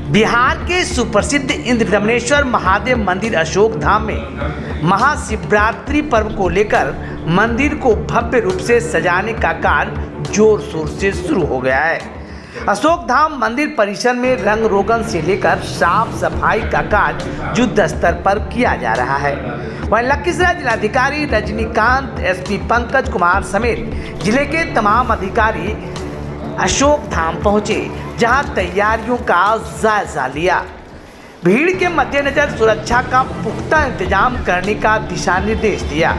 बिहार के सुप्रसिद्ध इंद्रदमनेश्वर महादेव मंदिर अशोक धाम में महाशिवरात्रि पर्व को लेकर मंदिर को भव्य रूप से सजाने का कार्य जोर शोर से शुरू हो गया है। अशोक धाम मंदिर परिसर में रंग रोगन से लेकर साफ सफाई का कार्य युद्ध स्तर पर किया जा रहा है। वहीं लखीसराय जिलाधिकारी रजनीकांत, एसपी पंकज कुमार समेत जिले के तमाम अधिकारी अशोक धाम पहुंचे, जहां तैयारियों का जायजा लिया। भीड़ के मद्देनजर सुरक्षा का पुख्ता इंतजाम करने का दिशा निर्देश दिया।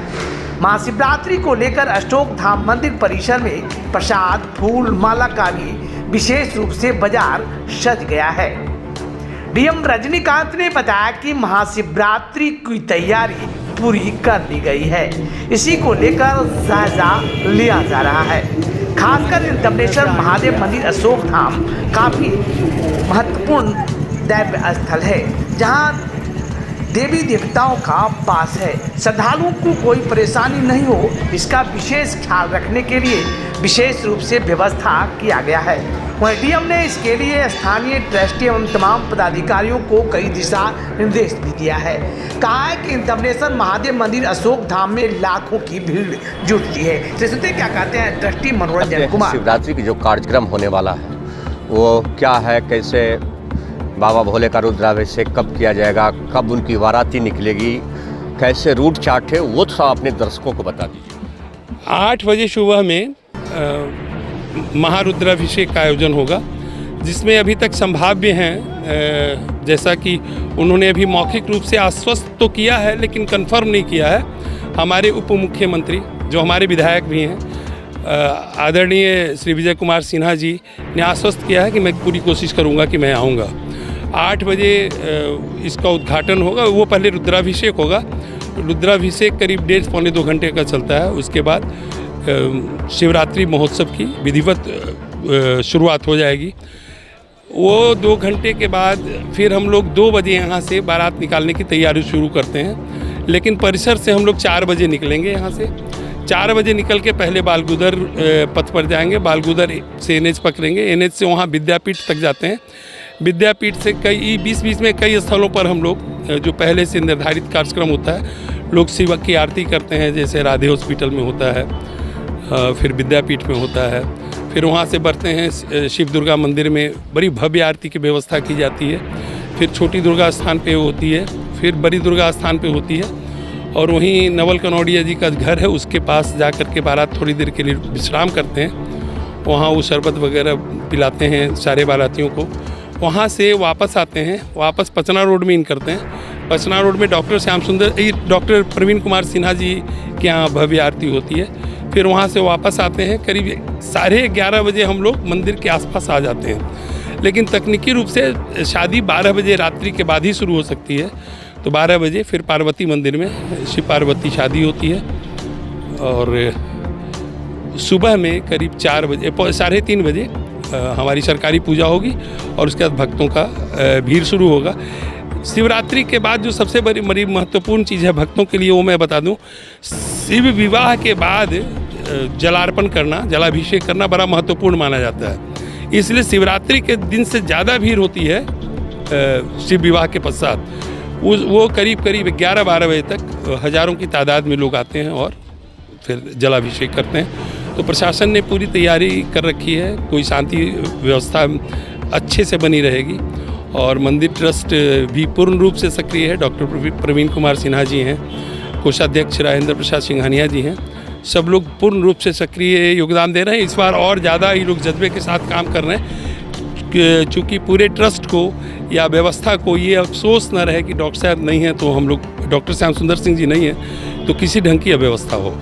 महाशिवरात्रि को लेकर अशोक धाम मंदिर परिसर में प्रसाद, फूल माला का भी विशेष रूप से बाजार सज गया है। डीएम रजनीकांत ने बताया कि महाशिवरात्रि की तैयारी पूरी कर ली गई है, इसी को लेकर जायजा लिया जा रहा है। खासकर इंद्रदमनेश्वर महादेव मंदिर अशोक धाम काफी महत्वपूर्ण दैव्य स्थल है, जहां देवी देवताओं का वास है। श्रद्धालुओं को कोई परेशानी नहीं हो, इसका विशेष ख्याल रखने के लिए विशेष रूप से व्यवस्था किया गया है। वहीं डीएम ने इसके लिए स्थानीय ट्रस्टी एवं तमाम पदाधिकारियों को कई दिशा निर्देश भी दिया है। कहा है कि इंद्रदमनेश्वर महादेव मंदिर अशोक धाम में लाखों की भीड़ जुटती है। सुनते क्या कहते हैं ट्रस्टी मनोरंजन कुमार। शिवरात्रि की जो कार्यक्रम होने वाला है वो क्या है, कैसे बाबा भोले का रुद्राभिषेक कब किया जाएगा, कब उनकी बाराती निकलेगी, कैसे रूट चार्ट है, वो थोड़ा अपने दर्शकों को बता दीजिए। 8 बजे सुबह में महारुद्राभिषेक का आयोजन होगा, जिसमें अभी तक संभाव्य हैं, जैसा कि उन्होंने अभी मौखिक रूप से आश्वस्त तो किया है लेकिन कंफर्म नहीं किया है। हमारे उप मुख्यमंत्री जो हमारे विधायक भी हैं, आदरणीय श्री विजय कुमार सिन्हा जी ने आश्वस्त किया है कि मैं पूरी कोशिश करूंगा कि मैं आऊंगा। 8 बजे इसका उद्घाटन होगा। वो पहले रुद्राभिषेक होगा। रुद्राभिषेक करीब 1.5-2 घंटे का चलता है। उसके बाद शिवरात्रि महोत्सव की विधिवत शुरुआत हो जाएगी। वो 2 घंटे के बाद फिर हम लोग 2 बजे यहाँ से बारात निकालने की तैयारी शुरू करते हैं, लेकिन परिसर से हम लोग 4 बजे निकलेंगे। यहाँ से 4 बजे निकल के पहले बालगुदर पथ पर जाएंगे। बालगुदर से एनएच पकड़ेंगे। एनएच से वहाँ विद्यापीठ तक जाते हैं। विद्यापीठ से कई बीच में कई स्थलों पर हम लोग जो पहले से निर्धारित कार्यक्रम होता है, लोग शिव की आरती करते हैं, जैसे राधे हॉस्पिटल में होता है, फिर विद्यापीठ में होता है। फिर वहाँ से बढ़ते हैं शिव दुर्गा मंदिर में, बड़ी भव्य आरती की व्यवस्था की जाती है। फिर छोटी दुर्गा स्थान पे होती है, फिर बड़ी दुर्गा स्थान पे होती है, और वहीं नवल कनौड़िया जी का घर है, उसके पास जा कर के बारात थोड़ी देर के लिए विश्राम करते हैं। वहाँ वो शरबत वगैरह पिलाते हैं सारे बारातियों को। वहाँ से वापस आते हैं, वापस पचना रोड में इन करते हैं। पचना रोड में डॉक्टर प्रवीण कुमार सिन्हा जी के यहाँ भव्य आरती होती है। फिर वहाँ से वापस आते हैं। करीब 11:30 बजे हम लोग मंदिर के आसपास आ जाते हैं, लेकिन तकनीकी रूप से शादी 12 बजे रात्रि के बाद ही शुरू हो सकती है। तो 12 बजे फिर पार्वती मंदिर में शिव पार्वती शादी होती है, और सुबह में करीब 4 बजे 3:30 बजे हमारी सरकारी पूजा होगी, और उसके बाद भक्तों का भीड़ शुरू होगा। शिवरात्रि के बाद जो सबसे बड़ी महत्वपूर्ण चीज़ है भक्तों के लिए, वो मैं बता दूं, शिव विवाह के बाद जलार्पण करना, जलाभिषेक करना बड़ा महत्वपूर्ण माना जाता है। इसलिए शिवरात्रि के दिन से ज़्यादा भीड़ होती है शिव विवाह के पश्चात। वो करीब 11-12 बजे तक हज़ारों की तादाद में लोग आते हैं और फिर जलाभिषेक करते हैं। तो प्रशासन ने पूरी तैयारी कर रखी है, कोई शांति व्यवस्था अच्छे से बनी रहेगी, और मंदिर ट्रस्ट भी पूर्ण रूप से सक्रिय है। डॉक्टर प्रवीण कुमार सिन्हा जी हैं, कोषाध्यक्ष राजेंद्र प्रसाद सिंघानिया जी हैं, सब लोग पूर्ण रूप से सक्रिय योगदान दे रहे हैं। इस बार और ज़्यादा ही लोग जज्बे के साथ काम कर रहे हैं, चूँकि पूरे ट्रस्ट को या व्यवस्था को ये अफसोस न रहे कि डॉक्टर साहब नहीं हैं, तो हम लोग डॉक्टर श्याम सुंदर सिंह जी नहीं हैं, तो किसी ढंग की अव्यवस्था हो।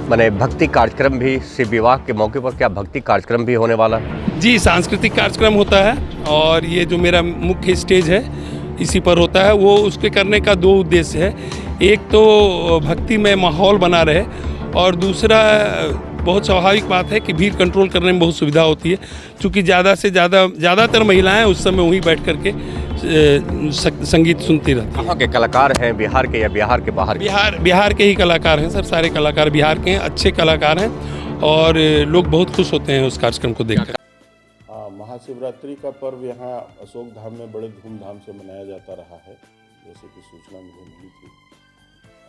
माने भक्ति कार्यक्रम भी शिव विवाह के मौके पर, क्या भक्ति कार्यक्रम भी होने वाला है? जी, सांस्कृतिक कार्यक्रम होता है, और ये जो मेरा मुख्य स्टेज है इसी पर होता है। वो उसके करने का 2 उद्देश्य है। एक तो भक्ति में माहौल बना रहे, और दूसरा बहुत स्वाभाविक बात है कि भीड़ कंट्रोल करने में बहुत सुविधा होती है, क्योंकि ज़्यादातर महिलाएं उस समय वहीं बैठ करके संगीत सुनती रहती हैं। कहाँ के कलाकार हैं, बिहार के या बिहार के बाहर? बिहार के ही कलाकार हैं सर। सारे कलाकार बिहार के हैं, अच्छे कलाकार हैं, और लोग बहुत खुश होते हैं उस कार्यक्रम को देखकर। महाशिवरात्रि का पर्व यहाँ अशोक धाम में बड़े धूमधाम से मनाया जाता रहा है, जैसे कि सूचना मुझे मिली थी।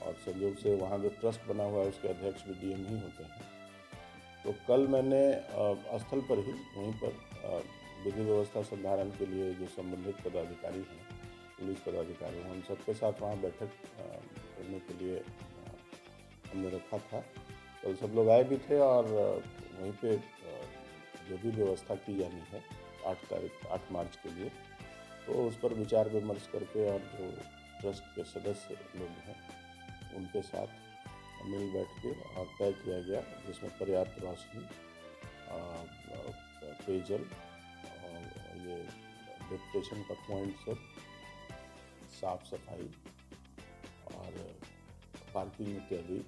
और संयोग से वहाँ जो ट्रस्ट बना हुआ है उसके अध्यक्ष भी डीएम ही होते हैं। तो कल मैंने स्थल पर ही वहीं पर विधि व्यवस्था संधारण के लिए जो संबंधित पदाधिकारी हैं, पुलिस पदाधिकारी हैं, उन सबके साथ वहाँ बैठक करने के लिए हमने रखा था। कल सब लोग आए भी थे और वहीं पे जो भी व्यवस्था की जानी है 8 मार्च के लिए, तो उस पर विचार विमर्श करके और जो ट्रस्ट के सदस्य लोग हैं उनके साथ मिल बैठ के और तय किया गया, जिसमें पर्याप्त रोशनी, पेयजल और ये वेजिटेशन का पॉइंट सब, साफ सफाई और पार्किंग इत्यादि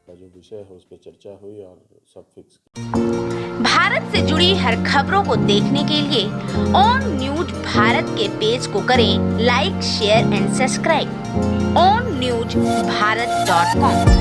का जो विषय है उस पर चर्चा हुई और सब फिक्स। भारत से जुड़ी हर खबरों को देखने के लिए ऑन न्यूज भारत के पेज को करें like, share and subscribe. onNewsBharat.com